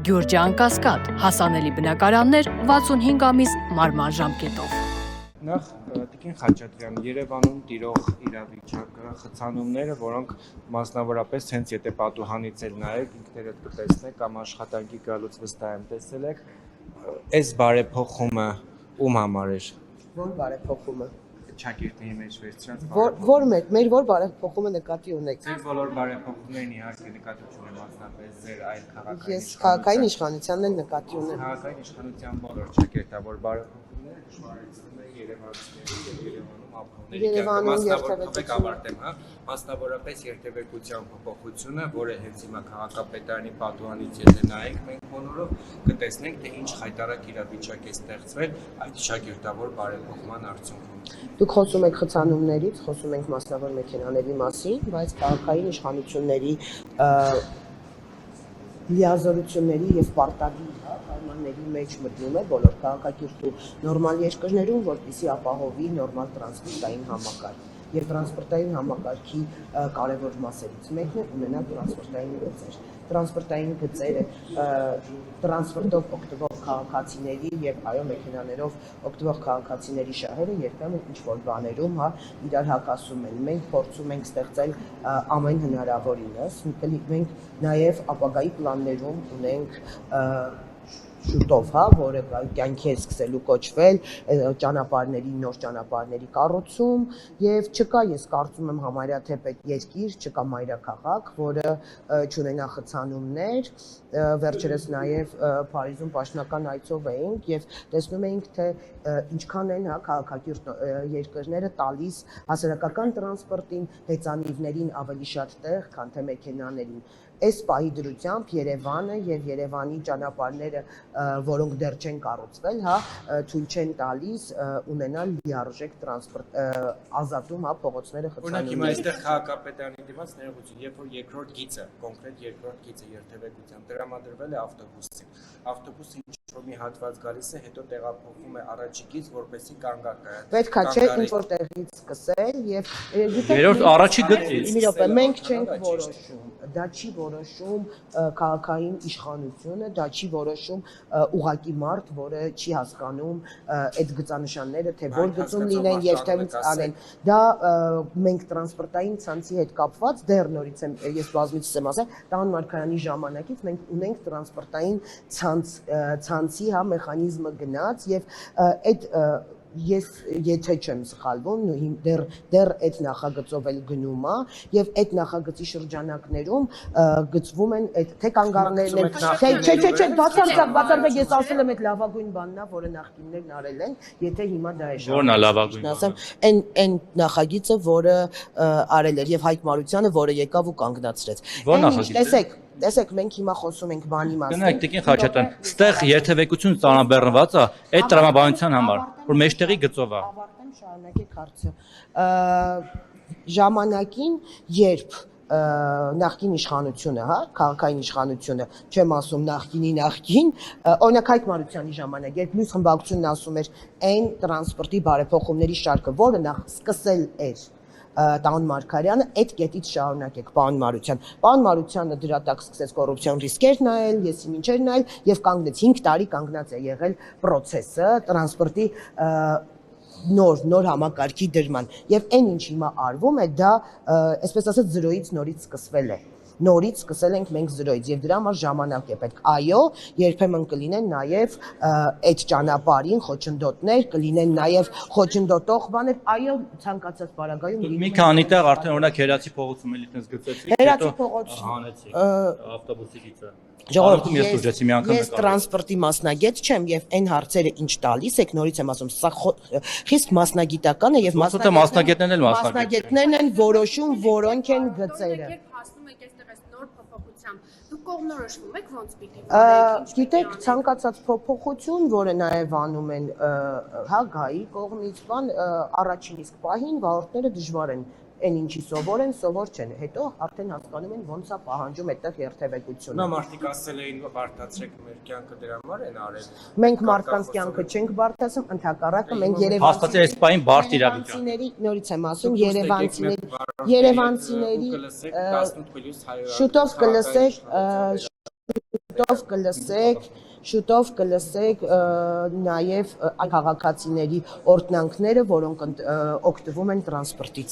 Գյուրջան Կասկադ, հասանելի բնակարաններ 65 ամիս մարման ժամկետով։ Նախ Տիկին Խաչատրյան, Երևանում տիրող իրավիճակը, խցանումները, որոնք մասնավորապես հենց եթե պատուհանից էլ նայեք, ինքներդ կտեսնեք կամ աշխատանքի գալուց վստահ եմ տեսել եք, այս բարեփոխումը ում համար էր։ Որ բարեփոխումը։ Ճակերտների մեջ վերցրած Որ մեր որ բարեփոխումը նկատի ունեք։ Ձեր բոլոր բարեփոխումներն իհարկե նկատի ունեն մասնապես ձեր այլ քաղաքային Ես քաղաքային իշխանությանն էլ նկատի ունեմ։ Քաղաքային իշխանության բոլոր ճակերտավոր բարեփոխումները դժվարացնում են երևանցիների եւ Երևանում ապրողների կյանքը, մասնավորապես երթևեկության փոփոխությունը, որը հենց հիմա քաղաքապետարանի պատուհանից եթե նայենք, մենք բոլորով կտեսնենք, թե ինչ խայտարակ իրավիճակ է ստեղծվել այդ ճակերտավոր բարեփոխման արդյունքում։ Դուք խոսում եք խցանումներից, խոսում ենք մասնավոր մեքենաների մասին, բայց քաղաքային իշխանությունների լիազորությունների եւ պարտադիր պայմանների մեջ մտնում է բոլոր քաղաքակիրթու նորմալ երկրներում, որպեսզի ապահովի նորմալ տրանսպորտային համակարգ։ Եվ տրանսպորտային համակարգի կարևոր մասերից մեկն է ունենալ տրանսպորտային գծեր։ Տրանսպորտային գծերը տրանսպորտով օգտվող քաղաքացիների եւ այո մեքենաներով օգտվող քաղաքացիների շահերը երբեմն ինչ-որ բաներում իրար հակասում են։ Մենք փորձում ենք ստեղծել ամեն հնարավորինս, մենք նաեւ ապագայի պլաններում ունենք շուտով, որը կյանքի է սկսելու կոչվել ճանապարհների նոր ճանապարհների կառուցում եւ չկա ես կարծում եմ համարյա թե պետք երկիր, չկա մայրաքաղաք, որը չունենա խցանումներ, վերջերս նաեւ Փարիզում պաշտոնական այցով էինք եւ տեսնում էինք թե ինչքան են քաղաքակիրթ երկրները տալիս հասարակական տրանսպորտին, հեծանիվներին ավելի շատ տեղ, քան թե մեքենաներին։ Այս պահի դրությամբ Երևանը եւ Երևանի ճանապարհները, որոնք դեռ չեն կառուցվել, թույլ չեն տալիս ունենալ լիարժեք տրանսպորտ ազատում, փողոցները խցանումների։ Օրինակ հիմա այստեղ քաղաքապետարանի դիմաց ներողություն, երբ որ երկրորդ գիծը, կոնկրետ երկրորդ գիծը երթևեկության տրամադրվել է ավտոբուսին։ Ավտոբուսը ինչ-որ մի հատված գալիս է, հետո տեղափոխվում է առաջի գիծ, որպեսզի կանգ առ։ Պետք է չէ ինչ-որ տեղից սկսել եւ երրորդ առաջի գծից։ Մի րոպե, մենք չենք որոշում, դա չի որոշում քաղաքային իշխանությունը, դա չի որոշում ուղակի մարդ, որը չի հասկանում այդ գծանշանները, թե որ գծում լինեն եւ թե ոնց անեն։ Դա մենք տրանսպորտային ցանցի հետ կապված դեռ նորից եմ ես բազմիցս եմ ասել, Տան Մարգարյանի ժամանակից մենք ունենք տրանսպորտային ցանցի մեխանիզմը գնաց եւ այդ ես եթե չեմ սխալվում դեռ այդ նախագծով էլ գնում է եւ այդ նախագծի շրջանակներում գծվում են այդ թե կանգառներն են չէ բացարձակ ես ասել եմ այդ լավագույն բանն է որը նախկիններն արել են եթե հիմա դա է Որն է լավագույն ասեմ այն նախագիծը որը արել էր եւ Հայկ Մարությանը որը եկավ ու կանգնացրեց Ո՞ր նախագիծ Տեսեք, մենք հիմա խոսում ենք բանի մասին։ Գնանք Տիկին Խաչատրյան, ստեղ երթևեկություն ծանրաբեռնված է այդ տրամաբանության համար, որ մեջտեղի գծով է։ Ավարտեմ, շարունակեք հարցը։ Ժամանակին, երբ նախկին իշխանությունը, քաղաքային իշխանությունը, չեմ ասում նախկին, օրինակ Հայկ Մարությանի ժամանակ, երբ մյուս խմբակցությունն ասում էր այն տրանսպորտի բարեփոխումների շարքը, որը նախ սկսել էր Տան Մարգարյանը այդ կետից շարունակեք պարոն Մարության։ Պարոն Մարությանը դրա տակ սկսեց կոռուպցիոն ռիսկեր նայել, եսի ինչեր նայել եւ կանգնեց 5 տարի կանգնած է եղել process-ը տրանսպորտի նոր համակարգի դրման եւ այն ինչ հիմա արվում է դա այսպես ասած զրոյից նորից սկսվել է նորից սկսել ենք մենք զրոյից եւ դրա համար ժամանակ է պետք այո երբեմն կլինեն նաեւ այդ ճանապարհին խոչընդոտներ կլինեն նաեւ խոչընդոտող բաներ այո ցանկացած բարագայում մի քանի տեղ արդեն օրինակ Հերացի փողոցում էլ իտնես գծեցիք Հերացի փողոց հանեցիք ավտոբուսի գիծը Ժողովուրդ ես տրանսպորտի մասնագետ չեմ եւ այն հարցերը ինչ տալիս եք նորից եմ ասում սա խիստ մասնագիտական է եւ մասնագետներն են որոշում որոնք են գծերը Դուք կողմնորոշվում եք ոնց պիտի գիտեք ցանկացած փոփոխություն, որը նաև անում են գայի կողմից, առաջին իսկ պահին վարորդները դժվար են այն ինչի սովոր չեն, հետո արդեն հասկանում են ոնց է պահանջում այդտեղ երթևեկությունը։ Նա մարդիկ ասել էին բարդացրեք մեր կյանքը դրա համար են արել։ Մենք մարդկանց կյանքը չենք բարդացնում, ընդհակառակը մենք հաստատի այս պահին բարդ իրավիճակ։ Նորից եմ ասում երևանցիների շուտով կլսեք Շուտով կլսեք նաև քաղաքացիների օրհնանքները, որոնք օգտվում են տրանսպորտից։